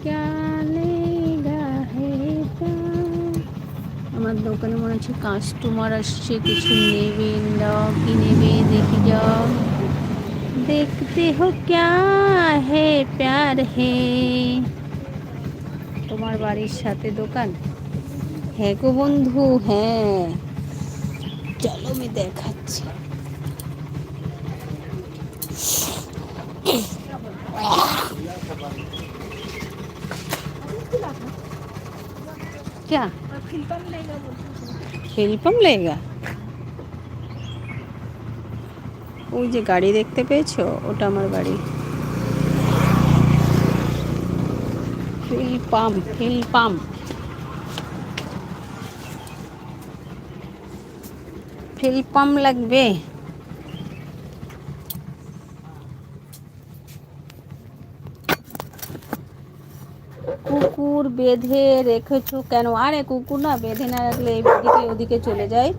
क्या लेगा है जान। আমার দোকানে মনে হচ্ছে কাস্টমার আসছে, কিছু নেবে না, কি নেবে দেখি যাও। দেখতে হো ক্যা হে প্যার হে। তোমার বাড়ির সাথে দোকান? হ্যাঁ গো বন্ধু, হ্যাঁ, চলো আমি দেখাচ্ছি। क्या হেল্পম লেগা? ওই যে গাড়ি দেখতে পেয়েছো, ওটা আমার বাড়ি। Fill pump, fill pump, fill pump লাগবে। কুকুর বেঁধে রেখেছো কেন? আরে কুকুর না বেঁধে না রাখলে এদিকে ওদিকে চলে যায়,